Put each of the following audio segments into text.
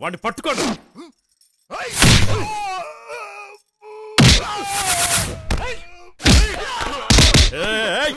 వాడిని పట్టుకోండి. ఏయ్!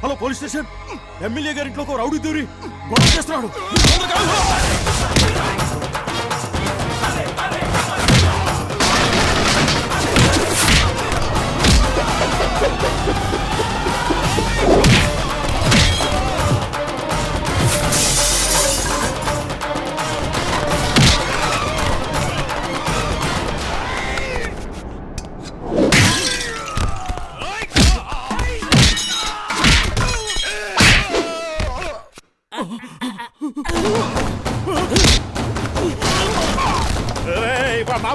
హలో పోలీస్ స్టేషన్, ఎమ్మెల్యే గారి ఇంట్లో ఒక రౌడీ దూరి గొడవ చేస్తున్నాడు.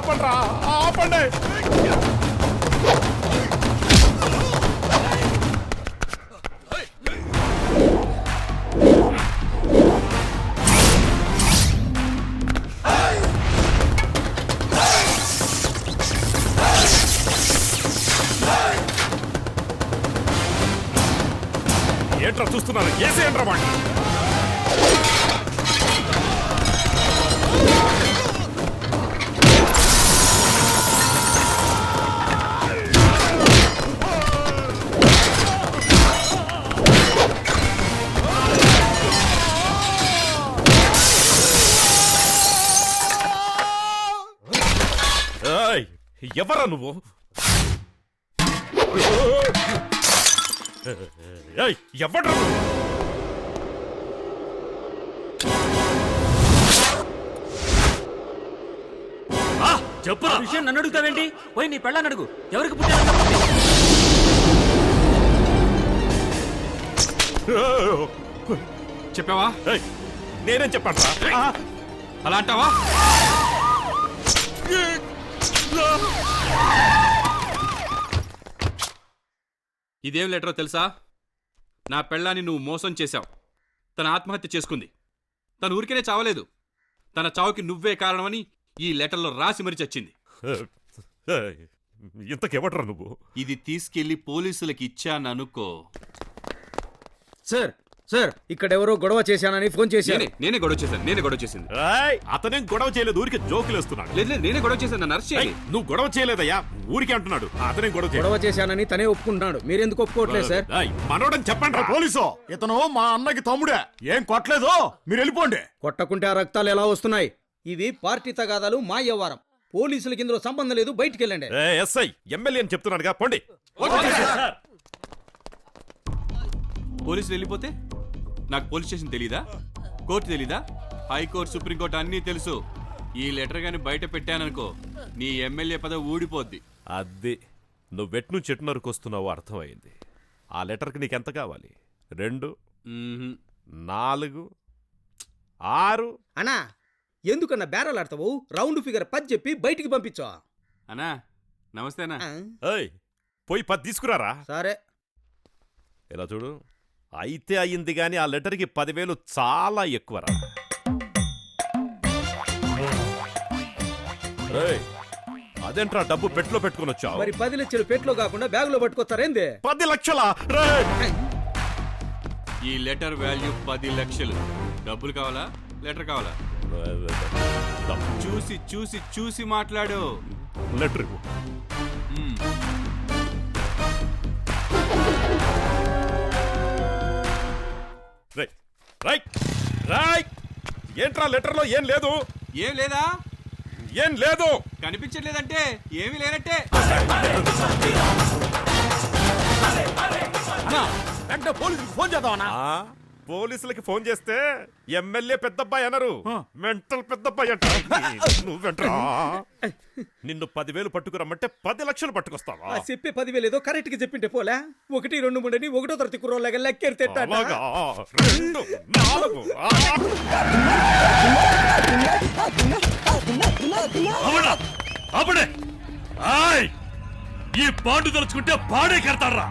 ఆపండ్రా, ఆపండి. ఏంట్రా చూస్తున్నారు? ఏసేయండ్రా వాడిని. ఎవరా నువ్వు? ఎవడ్రా నువ్వు? చెప్పు. విషయం నన్ను అడుగుతావేంటి? పోయి నీ పెళ్ళాన్ని అడుగు. ఎవరికి పుట్టాను? చెప్పావా? నేనేం చెప్పాను? అలా అంటావా? ఇదేం లెటరో తెలుసా? నా పెళ్ళాన్ని నువ్వు మోసం చేశావు. తన ఆత్మహత్య చేసుకుంది. తను ఊరికేనే చావలేదు. తన చావుకి నువ్వే కారణమని ఈ లెటర్లో రాసి మరీ చచ్చింది. ఇంతకెవడ్రా నువ్వు? ఇది తీసుకెళ్లి పోలీసులకు ఇచ్చాననుకో. సార్ సార్, ఇక్కడెవరో గొడవ చేశానని ఫోన్ చేశాను. నేనే గొడవ చేశాను. నేనే గొడవ చేసింది. అతనేం గొడవ చేయలేదు, ఊరికి జోకులు వేస్తున్నాడు. లేదు, నేనే గొడవ చేశాను. నన్ను అరెస్ట్ చేయాలి. నువ్వు గొడవ చేయలేదయ్యా, ఊరికే అంటున్నాడు. అతనేం గొడవ చేశానని తనే ఒప్పుకుంటున్నాడు. మీరెందుకు ఒప్పుకోవట్లేదు సార్? మనోడని చెప్పండి. పోలీసు ఇతను మా అన్నకి తమ్ముడే. ఏం కొట్టలేదు, మీరు వెళ్ళిపోండి. కొట్టకుంటే ఆ రక్తాలు ఎలా వస్తున్నాయి? ఇవి పార్టీ తగాదాలు, మా వ్యవహారం. పోలీసులకి ఇందులో సంబంధం లేదు. బయటికి వెళ్ళండి. ఎస్ఐ ఎమ్మెల్యే అని చెప్తున్నాడుగా, పోండి. పోలీసులు వెళ్ళిపోతే నాకు పోలీస్ స్టేషన్ తెలీదా? కోర్టు తెలీదా? హైకోర్టు, సుప్రీంకోర్టు అన్నీ తెలుసు. ఈ లెటర్ గాని బయట పెట్టాననుకో, నీ ఎమ్మెల్యే పదవి ఊడిపోద్ది. అది నువ్వెట్ను చెట్టు నరుకొస్తున్నావో అర్థమైంది. ఆ లెటర్కి నీకెంత కావాలి? 2, 4, 6. అన్నా, ఎందుకన్నా బేరాలు ఆడతావు? రౌండ్ ఫిగర్ 10 చెప్పి బయటికి పంపించా. అన్నా నమస్తే అన్నా. పోయి 10 తీసుకురారా. సరే. ఇలా చూడు, అయితే అయ్యింది గాని ఆ లెటర్కి 10,000 చాలా ఎక్కువరా. అదేంట్రా డబ్బు పెట్లో పెట్టుకుని వచ్చావు? మరి 10 లక్షలు పెట్లో కాకుండా బ్యాగ్ లో పట్టుకొస్తారేంది? 10 లక్షలా? ఈ లెటర్ వాల్యూ 10 లక్షలు. డబ్బులు కావాలా, లెటర్ కావాలా? చూసి చూసి చూసి మాట్లాడు. లెటర్ ఏంట్రా లెటర్లో ఏం లేదు? ఏం లేదా? ఏం లేదు. కనిపించట్లేదంటే ఏమీ లేనట్టే. వెంటనే పోలీసులకు ఫోన్ చేద్దామన్నా. పోలీసులకి ఫోన్ చేస్తే ఎమ్మెల్యే పెద్దబ్బాయి అనరు, మెంటల్ పెద్దబ్బాయి అంట. నువ్వెంట్రా? నిన్ను 10,000 పట్టుకురమ్మంటే 10 లక్షలు పట్టుకొస్తావా? ఆ చెప్పే 10,000 ఏదో కరెక్ట్ గా చెప్పింటే పోలే. 1, 2, 3 అని 1వ తరగతి కుర్రోళ్ళగా లెక్కెడితే అలాగా? 2, 4 అప్పుడే ఆయ్ ఈ పాండు తలుచుకుంటే పాడే కడతాడ్రా.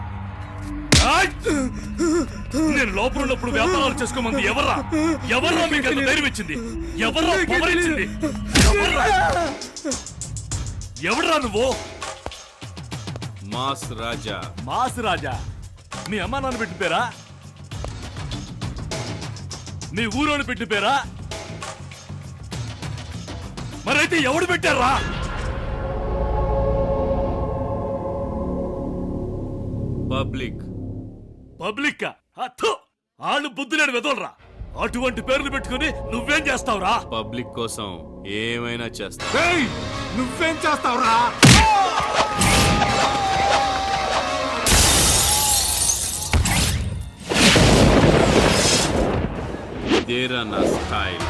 నేను లోపల ఉన్నప్పుడు వ్యాపారాలు చేసుకోమంది ఎవర్రా? ఎవర్రా మీకు అంత ధైర్యం ఇచ్చింది? ఎవర్రా పవర్ ఇచ్చింది? ఎవడ్రా నువ్వు? మాస్ రాజా. మాస్ రాజా మీ అమ్మా నాన్న పెట్టిన పేరా? మీ ఊరోని పెట్టిన పేరా? మరైతే ఎవడు పెట్టారా? పబ్లిక్. పబ్లిక్ వాళ్ళు బుద్ధులేని వెదలరా. అటువంటి పేర్లు పెట్టుకుని నువ్వేం చేస్తావురా? పబ్లిక్ కోసం ఏమైనా చేస్తా. నువ్వేం చేస్తావురా? ఇదేరా నా స్టైల్.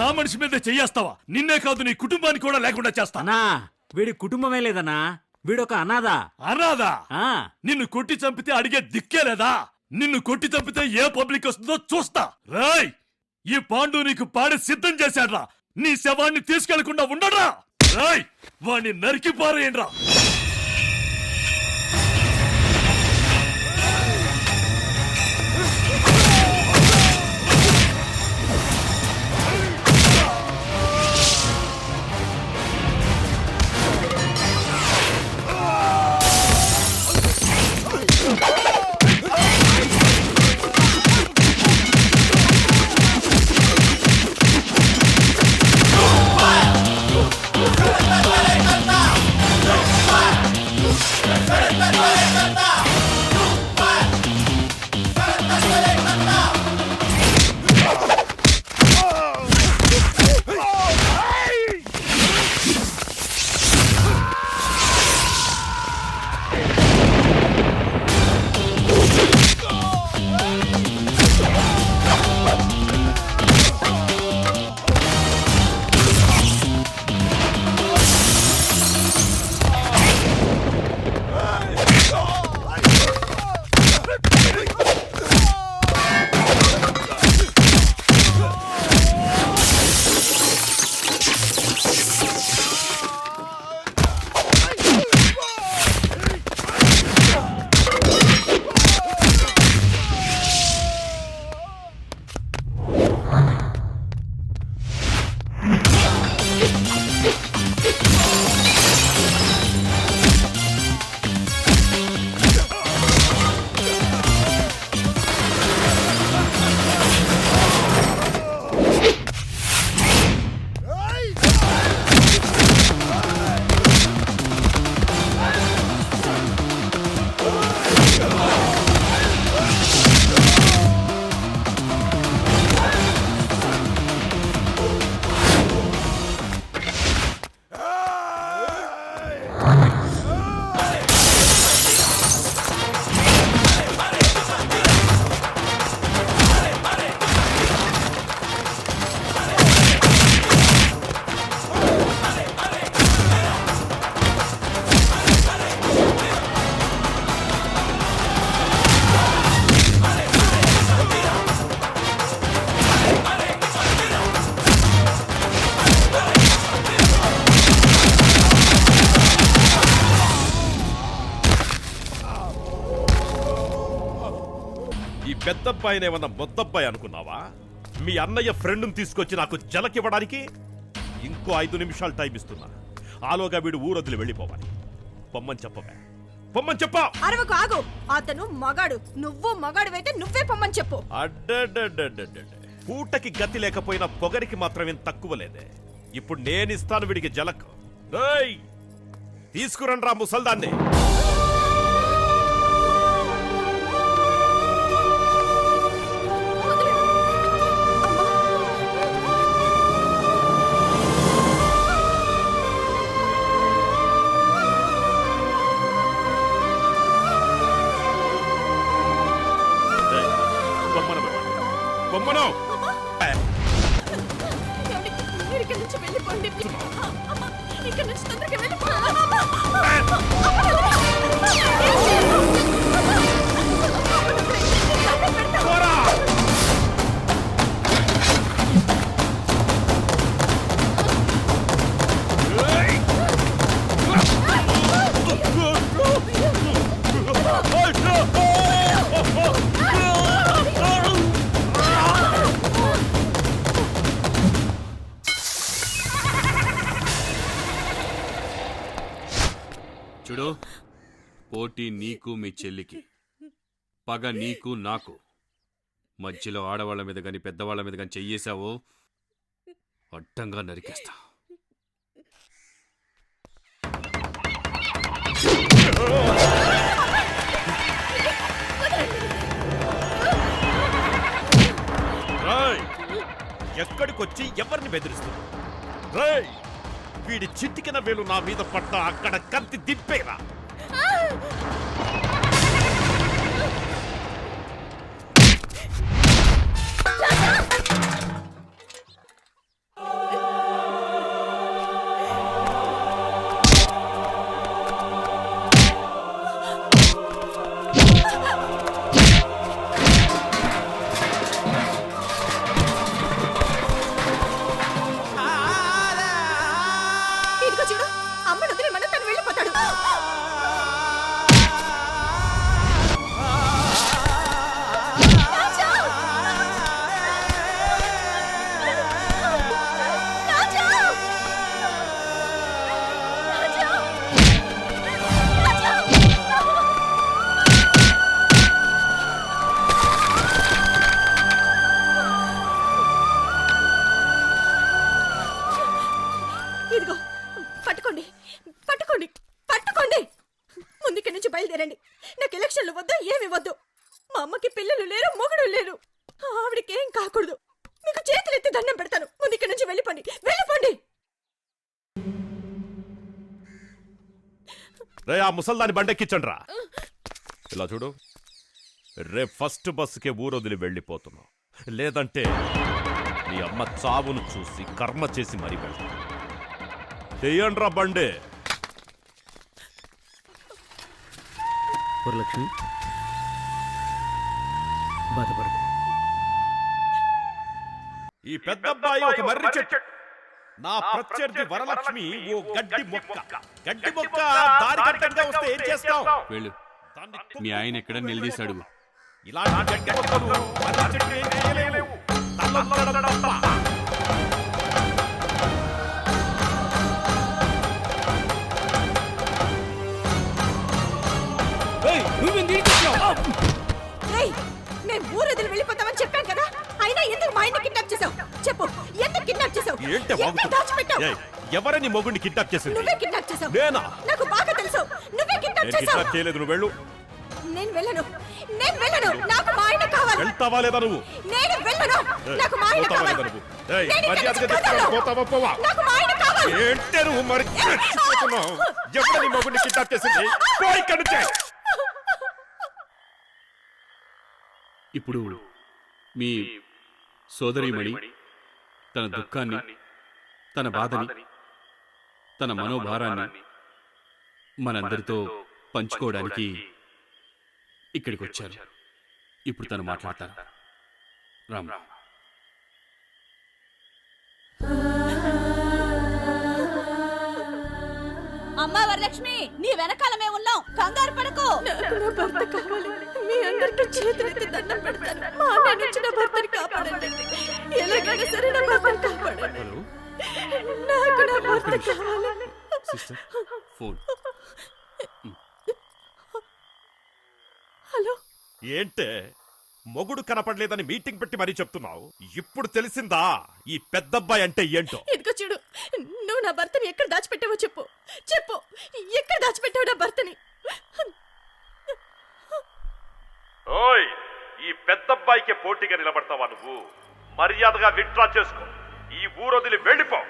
నా మనిషి మీద చెయ్యేస్తావా? నిన్నే కాదు నీ కుటుంబాన్ని కూడా లేకుండా చేస్తా. అన్నా వీడి కుటుంబమే లేదన్నా, వీడొక అనాథ. అనాథా? ఆ నిన్ను కొట్టి చంపితే అడిగే దిక్కే లేదా? నిన్ను కొట్టి చంపితే ఏ పబ్లిక్ వస్తుందో చూస్తా. రాయ్ ఈ పాండు నీకు పాడి సిద్ధం చేశాడ్రా. నీ శవాన్ని తీసుకెళ్లకుండా ఉండడ్రా. రాయ్ వాణ్ణి నరికి పారేయండ్రా. పెద్దబ్బాయినేమన్నా మొద్దబ్బాయి అనుకున్నావా? మీ అన్నయ్య ఫ్రెండ్ని తీసుకొచ్చి నాకు జలకివ్వడానికి ఇంకో 5 నిమిషాలు టైం ఇస్తున్నా. ఆలోగా వీడు ఊరొదిలి వెళ్ళిపోవాలి. పొమ్మని చెప్పవే, పొమ్మని చెప్పా. అరవకు, ఆగు. అతను మగాడు, నువ్వు మగాడివైతే నువ్వే పొమ్మని చెప్పు. అడ్డడ్డడ్డడ్డడ్డ. పూటకి గతి లేకపోయినా పొగరికి మాత్రమేం తక్కువ లేదే. ఇప్పుడు నేనిస్తాను వీడికి జలక్. ఏయ్, తీసుకురండ్రా ముసల్దాన్ని. ఇక్కడ నుంచి తొందరగా వెళ్ళిపో. పోరా! ఏయ్! చూడు, పోటీ నీకు మీ చెల్లికి, పగ నీకు నాకు. మధ్యలో ఆడవాళ్ళ మీద గాని పెద్దవాళ్ళ మీద గాని చెయ్యేశావో అడ్డంగా నరికేస్తా. రేయ్! ఎక్కడికొచ్చి ఎవరిని బెదిరిస్తుంది? రేయ్! వీడి చిటికిన వేలు నా మీద పడ్డ అక్కడ కత్తి దింపేరా. ఇదిగో చూడు, అమ్మను వదిలి మన తను వెళ్ళిపోతాడు. రాజా! రాజా! రాజా! ఇదిగో పట్టుకోండి, పట్టుకోండి, పట్టుకోండి. ముందుకి నుంచి బయలుదేరండి. నాకు ఎలక్షన్లు వద్దు, ఏమి వద్దు. మా అమ్మకి పిల్లలు లేరు, మొగుడు లేరు. ఆవిడకి ఏం కాకూడదు. మీకు చేతులు ఎత్తి దండం పెడతాను. ముందుకి నుంచి వెళ్ళిపోండి, వెళ్ళిపోండి. రే, ఆ ముసల్దాని బండెక్కించండి రా. ఇలా చూడు, రేపు ఫస్ట్ బస్సుకే ఊరొదిలి వెళ్ళిపోతున్నావు. లేదంటే నీ అమ్మ చావును చూసి కర్మ చేసి మరీ వెళ్తా. చెయ్యండ్రా బండే. వరలక్ష్మి, బాధపడకు. ఈ పెద్దబ్బాయి ఒక మర్రి చెట్టు. నా ప్రత్యర్థి వరలక్ష్మి ఓ గడ్డి మొక్క. గడ్డి మొక్క దారి గడ్డంగా వస్తే ఏం చేస్తావు? వెళ్ళు, మీ ఆయన ఎక్కడ నిలదీసి అడుగు. ఇలాంటి గడ్డి మొక్కలు మర్రి చెట్టు ఏం చేయలేవు. తల్లొక్కడం తప్ప. రేయ్, నేను ఊరొదిలి వెళ్ళిపోతామని చెప్పాను కదా. అయినా ఎందుకు మా ఆయన్ని కిడ్నాప్ చేసావు? చెప్పు, ఎందుకు కిడ్నాప్ చేసావు? ఏంటే ఎక్కడ వాగుతున్నావ్? దాచిపెట్టావు? ఏయ్, ఎవరని మొగుడిని కిడ్నాప్ చేసింది? నువ్వే కిడ్నాప్ చేసావు. నేనా? నాకు బాగా తెలుసు. నువ్వే కిడ్నాప్ నేను చేసావు. కిడ్నాప్ చేయలేదు. నువ్వు వెళ్ళు. నేను వెళ్ళను, నేను వెళ్ళను. నాకు మా ఆయన కావాలి. వెళ్తావా లేదా నువ్వు? నేను వెళ్ళను. నాకు మా ఆయన పోతావా కావాలి. లేదా నువ్వు? ఏయ్, నేను ఇక్కడ మర్యాదగా నుంచి చెప్తున్నాను, కదలను. పోతావా పోవా? నాకు మా ఆయన కావాలి. ఏంటే నువ్వు మరి చచ్చిపోతున్నావు? ఎవరని మొగుడిని కిడ్నాప్ చేసింది? పో ఇక్కడి నుంచే. ఇప్పుడు మీ సోదరీమణి తన దుఃఖాన్ని, తన బాధని, తన మనోభారాన్ని మనందరితో పంచుకోవడానికి ఇక్కడికి వచ్చారు. ఇప్పుడు తను మాట్లాడతారు. రామ్. అమ్మా వరలక్ష్మి, నీ వెనకాల మేము ఉన్నాం, కంగారు పడకు. నాకు నా భర్త కావాలి. మీ అందరికీ చేతులెత్తి దండం పెడతాను. మా అన్నయ్య నుంచి నా భర్తని కాపాడండి. ఎలాగైనా సరే నా భర్తని కాపాడండి. హలో నాకు నా భర్త కావాలి. Sister, phone. హలో, ఏంటే మొగుడు కనపడలేదని మీటింగ్ పెట్టి మరీ చెప్తున్నావు? ఇప్పుడు తెలిసిందా ఈ పెద్దబ్బాయి అంటే ఏంటో? ఇదిగో చూడు, నువ్వు నా భర్తని ఎక్కడ దాచిపెట్టావో చెప్పు. చెప్పు, ఎక్కడ దాచిపెట్టావు నా భర్తని? ఓయ్, ఈ పెద్దబ్బాయికి పోటీగా నిలబడతావా నువ్వు? మర్యాదగా విత్డ్రా చేసుకో. ఈ ఊరొదిలి వెళ్ళిపో.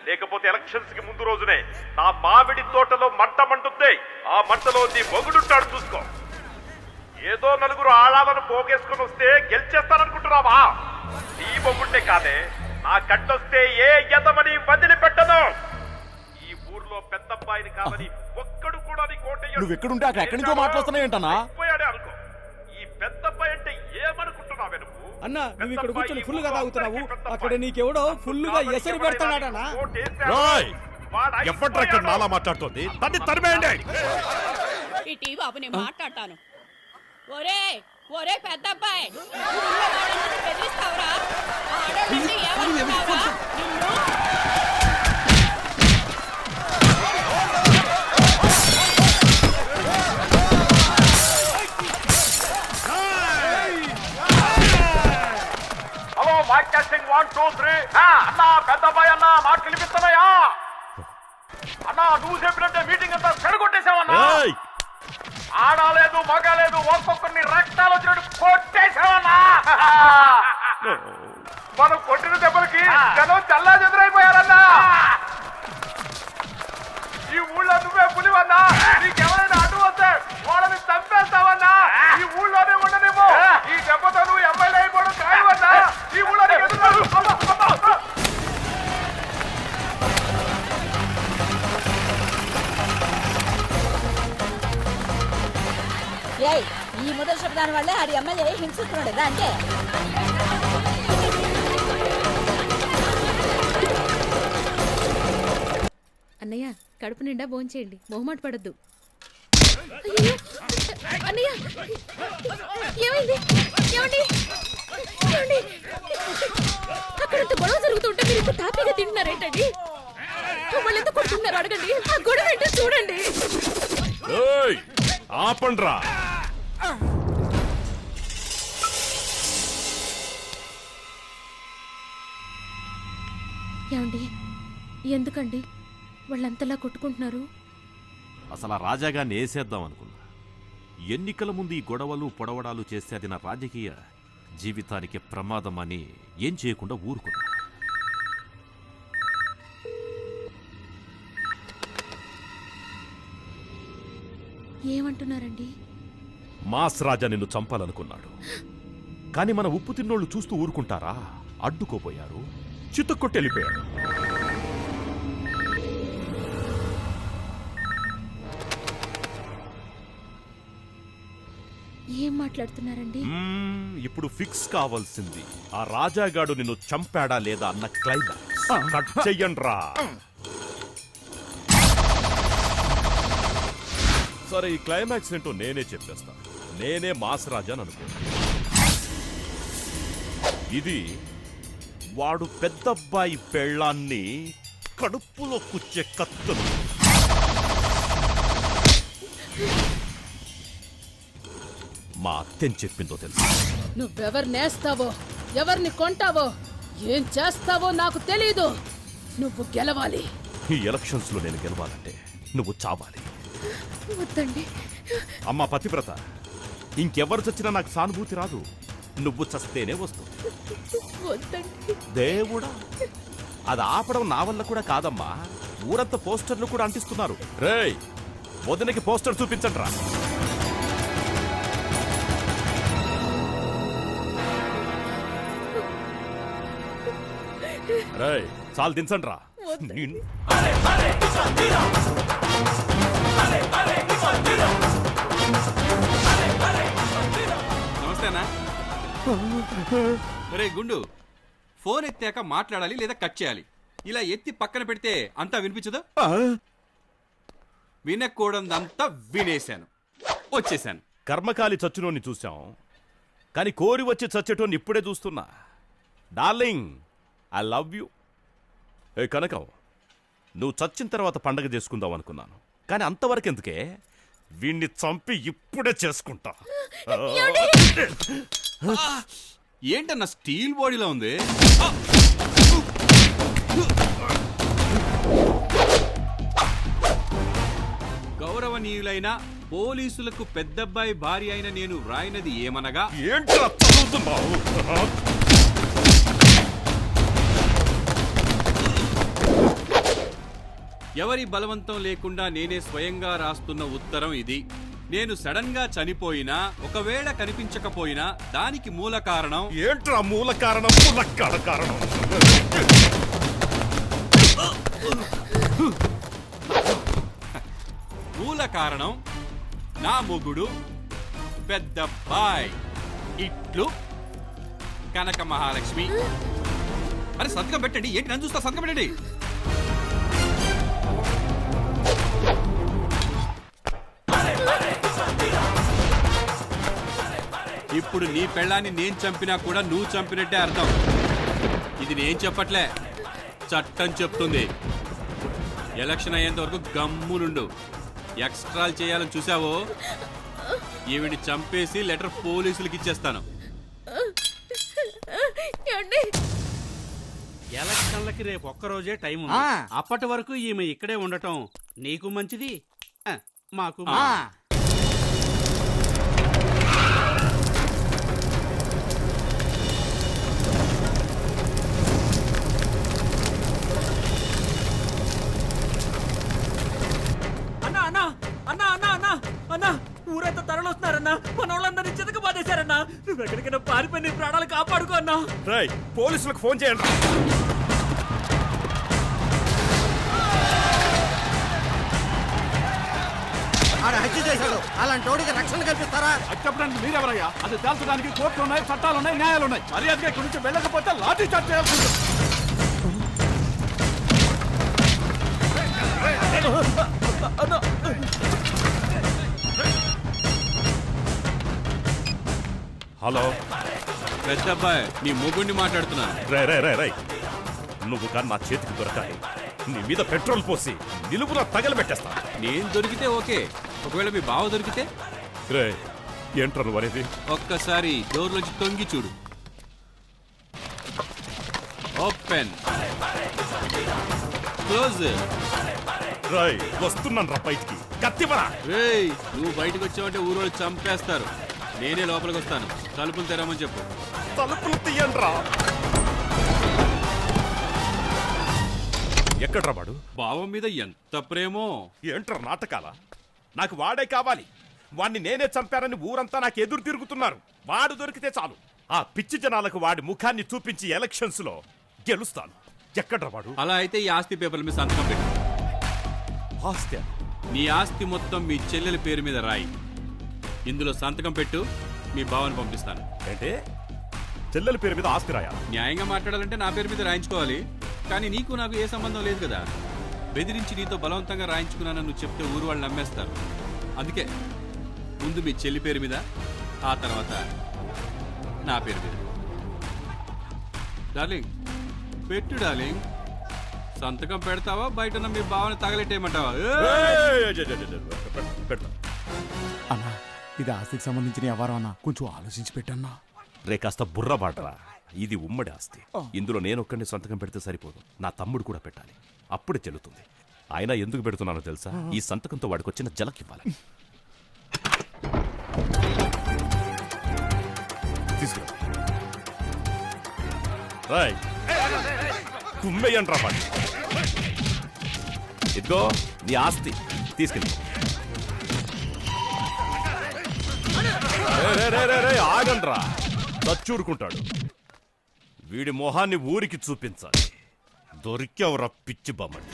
లేకపోతే ఎలక్షన్స్ కి ముందు రోజునే నా మామిడి తోటలో మంట మంటుంది. ఆ మంటలో నీ మొగుడుంటాడు, చూసుకో. ఏదో నలుగురు ఆడాలను పోగేసుకుని వస్తే గెలిచేస్తాననుకుంటున్నావా? నీ మొగుడినే కాదే, నా కట్టొస్తే ఏ ఎదమని వదిలిపెట్టను. అబ్బాయిని కాదని ఒక్కడు కూడా నీ కోటయ్య నువ్వు ఎక్కడుంటే అక్కడ ఎక్కడి నుంచో మాట్లాడుతున్నావేంటన్నా? పోయాడే అనుకో. ఈ పెద్ద అబ్బాయి అంటే ఏమనుకుంటున్నావే నువ్వు? అన్న నువ్వు ఇక్కడ కూర్చొని ఫుల్ గా తాగుతున్నావు, అక్కడ నీకెవడో ఫుల్ గా ఎసరు పెడుతున్నాడనా? రాయ్ ఎప్పటి ఇక్కడ నాలా మాట్లాడుతోంది, తన్ని తరిమేయండి. ఇటీ బాబు నేను మాట్లాడతాను. ఒరే ఒరే పెద్ద అబ్బాయి బెదిరిస్తావురా? ఆడోళ్ళంటే ఏమనుకున్నావురా? నిన్ను హలో మైక్ టెస్టింగ్ 1 2 3. అన్నా పెద్ద అబ్బాయి అన్న మాట వినిపిస్తున్నాయా? అన్నా నువ్వు చెప్పినట్టే మీటింగ్ అంతా చెడగొట్టేశావన్నా. ఆడలేదు మగలేదు ఒక్కొక్కరిని రక్తాలు వచ్చినట్టు కొట్టేశావన్నా. మనం కొట్టిన దెబ్బలకి జనం చల్లా చెదురైపోయారన్నా. ఈ ఊళ్ళో నువ్వే పులివన్నా, నీకెవరైనా అడ్డు వస్తే వాళ్ళని చంపేస్తావన్నా. ఈ ఊళ్ళోనే ఉండనేమో, ఈ దెబ్బతో నువ్వు ఎమ్మెల్యే అయిపోవడం ఖాయమన్నా. ఈ ఊళ్ళో నీకు ఎదురు ఏయ్ ఈ మొదటి శబ్దాన్ని వల్లే ఆడి ఎమ్మెల్యే హింసిస్తున్నాడు కదా అంటే. అన్నయ్య కడుపు నిండా భోంచేయండి, మొహమాట పడద్దు. అన్నయ్య ఏమైంది? ఏమండి ఏమండి, అక్కడంత గొడవ జరుగుతుంటే మీరు ఇంత హ్యాపీగా తింటున్నారేంటండి? వాళ్ళు ఎంత కొడుతున్నారు అడగండి, ఆ గొడవ ఏంటో చూడండి. ఆపండ్రా. ఏమండి ఎందుకండి వాళ్ళంతలా కొట్టుకుంటున్నారు? అసలు ఆ రాజాగాన్ని వేసేద్దాం అనుకున్నా. ఎన్నికల ముందు ఈ గొడవలు పొడవడాలు చేస్తే అది నా రాజకీయ జీవితానికి ప్రమాదం అని ఏం చేయకుండా ఊరుకున్నా. ఏమంటున్నారండి? మాస్ రాజా నిన్ను చంపాలనుకున్నాడు, కానీ మన ఉప్పు తిన్నోళ్ళు చూస్తూ ఊరుకుంటారా? అడ్డుకోపోయారు, చితక్కొట్టెళ్ళిపోయారు. ఏం మాట్లాడుతున్నారండి? ఇప్పుడు ఫిక్స్ కావాల్సింది ఆ రాజాగాడు నిన్ను చంపాడా లేదా అన్న క్లైమాక్స్. కట్ చెయ్యండ్రా. సరే ఈ క్లైమాక్స్ ఏంటో నేనే చెప్పేస్తా. నేనే మాస్ రాజా అనుకో. ఇది వాడు పెద్దబ్బాయి పెళ్ళాన్ని కడుపులో కుచ్చే కత్తులు. మా అత్తెని చెప్పిందో తెలుసు. నువ్వెవరు నేస్తావో, ఎవరిని కొంటావో, ఏం చేస్తావో నాకు తెలీదు. నువ్వు గెలవాలి. ఈ ఎలక్షన్స్ లో నేను గెలవాలంటే నువ్వు చావాలి. వద్దండి. అమ్మా పతివ్రత, ఇంకెవరు చచ్చినా నాకు సానుభూతి రాదు, నువ్వు చస్తేనే వస్తుంది. వద్దండి. దేవుడా, అది ఆపడం నా వల్ల కూడా కాదమ్మా. ఊరంతా పోస్టర్లు కూడా అంటిస్తున్నారు. రేయ్ వదినకి పోస్టర్ చూపించండి రా. రేయ్ చాలు దించండి రా. నమస్తేనా? రే గుండు, ఫోన్ ఎత్తాక మాట్లాడాలి లేదా కట్ చేయాలి. ఇలా ఎత్తి పక్కన పెడితే అంతా వినిపించదు. వినకూడదంతా వినేశాను, వచ్చేసాను. కర్మకాలి చచ్చునోని చూసాం, కానీ కోరి వచ్చి చచ్చేటోని ఇప్పుడే చూస్తున్నా. Darling, I love you. ఏ కనకం, నువ్వు చచ్చిన తర్వాత పండగ చేసుకుందాం అనుకున్నాను, కానీ అంతవరకు ఎందుకే, వీణ్ణి చంపి ఇప్పుడే చేసుకుంటా. ఏంటన్నా స్టీల్ బాడీలో ఉంది? గౌరవనీయులైన పోలీసులకు పెద్దబ్బాయి భార్య అయిన నేను రాయినది ఏమనగా, ఏంట్రా చదువుతున్నావు? ఎవరి బలవంతం లేకుండా నేనే స్వయంగా రాస్తున్న ఉత్తరం ఇది. నేను సడన్ గా చనిపోయినా, ఒకవేళ కనిపించకపోయినా దానికి మూల కారణం. ఏంట్రా మూల కారణం? మూలక్కడ కారణం. కారణం నా మొగుడు పెద్దబ్బాయ్ ఇట్లు కనక మహాలక్ష్మి. అరే సంతకం పెట్టండి. ఏంటి నన్ను చూస్తా? సంతకం పెట్టండి. ఇప్పుడు నీ పెళ్ళాన్ని నేను చంపినా కూడా నువ్వు చంపినట్టే అర్థం. ఇది నేను చెప్పట్లే, చట్టం చెప్తుంది. ఎలక్షన్ అయ్యేంత వరకు గమ్మునుండు. ఎక్స్ట్రాలు చేయాలని చూసావో ఈవిని చంపేసి లెటర్ పోలీసులకి ఇచ్చేస్తాను. ఎలక్షన్లకి రేపు ఒక్కరోజే టైం ఉంది. అప్పటి వరకు ఈమె ఇక్కడే ఉండటం నీకు మంచిది, మాకు ఊరంతా తరలొస్తున్నారన్నా. మన వాళ్ళందరినీ చితక బాధేశారన్నా. నువ్వు ఎక్కడికైనా పారిపోయి నీ ప్రాణాలు కాపాడుకో అన్నా. రేయ్ పోలీసులకు ఫోన్ చేయండి. హత్య చేశాడు. అలాంటి వాడికి రక్షణ కల్పిస్తారా? చెప్పడానికి మీరెవరయ్యా? అది తేల్చడానికి కోర్టులు ఉన్నాయి, చట్టాలు ఉన్నాయి, న్యాయాలు ఉన్నాయి. మర్యాదగా ఇక్కడి నుంచి వెళ్ళకపోతే లాఠీ చార్జ్ చేయాల్సి ఉంటుంది. హలో పెద్దబ్బాయ్, నీ మొగుడిని మాట్లాడుతున్నాను. రై నువ్వు కానీ నా చేతికి దొరకాలి. నీ మీద పెట్రోల్ పోసి నిలువున తగలబెట్టేస్తా. నేను దొరికితే ఓకే, ఒకవేళ మీ బావ దొరికితే? రే ఏంట్రా నువ్వు అనేది? ఒక్కసారి డోర్లోంచి తొంగి చూడు. Open, close. రాయ్ వస్తున్నాను రా బయటికి. కత్తివరా. రేయ్ నువ్వు బయటకు వచ్చావంటే ఊరోళ్ళు చంపేస్తారు. నేనే లోపలికి వస్తాను. తలుపులు తెరమని చెప్పు. తలుపులు తీయండి రా. ఎక్కడ్రా వాడు? బావ మీద ఎంత ప్రేమో. ఏంట్రా నాటకాల? నాకు వాడే కావాలి. వాణ్ణి నేనే చంపానని ఊరంతా నాకు ఎదురు తిరుగుతున్నారు. వాడు దొరికితే చాలు. ఆ పిచ్చి జనాలకు వాడి ముఖాన్ని చూపించి ఎలక్షన్స్ లో గెలుస్తాను. ఎక్కడ్రా వాడు? అలా అయితే ఈ ఆస్తి పేపర్ల మీద సంతకం పెట్టు. ఆస్తి? నీ ఆస్తి మొత్తం మీ చెల్లెల పేరు మీద రాయి. ఇందులో సంతకం పెట్టు. మీ బావని పంపిస్తాను. ఏంటే చెల్లెల పేరు మీద ఆస్తి రాయా? న్యాయంగా మాట్లాడాలంటే నా పేరు మీద రాయించుకోవాలి. కానీ నీకు నాకు ఏ సంబంధం లేదు కదా. బెదిరించి నీతో బలవంతంగా రాయించుకున్నానని నువ్వు చెప్తే ఊరు వాళ్ళు నమ్మేస్తారు. అందుకే ముందు మీ చెల్లి పేరు మీద, ఆ తర్వాత నా పేరు మీద. డార్లింగ్ పెట్టు డార్లింగ్. సంతకం పెడతావా బయట మీ బావని తగలెట్టేయమంటావా? పెడతా. అన్నా ఇది ఆస్తికి సంబంధించిన వ్యవహారం అన్నా, కొంచెం ఆలోచించి పెట్టన్నా. రే కాస్త బుర్ర బాటరా. ఇది ఉమ్మడి ఆస్తి. ఇందులో నేను ఒక్కడిని సంతకం పెడితే సరిపోదు. నా తమ్ముడు కూడా పెట్టాలి. అప్పుడే చెల్లుతుంది. ఆయన ఎందుకు పెడుతున్నానో తెలుసా? ఈ సంతకంతో వాడికి వచ్చిన జలకివ్వాలి. తీసుకురా. రాయ్ కుమ్మేయండి రా వాడిని. ఇదిగో నీ ఆస్తి తీసుకెళ్ళి. ఆగండ్రా, చచ్చూరుకుంటాడు. వీడి మొహాన్ని ఊరికి చూపించాలి. దొరికేవరా పిచ్చి బొమ్మని.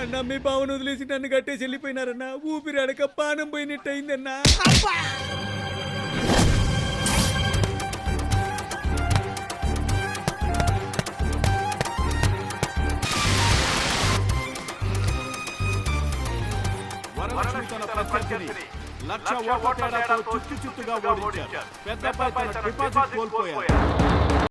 అన్న మీ బావను వదిలేసి నన్ను కట్టేసి వెళ్ళిపోయినారన్నా. ఊపిరి అడక పానం పోయినట్టు అయిందన్నా. లక్ష ఓట్ల తేడాతో చిత్తుగా ఓడించారు. పెద్దబ్బాయి తన డిపాజిట్ కోల్పోయారు.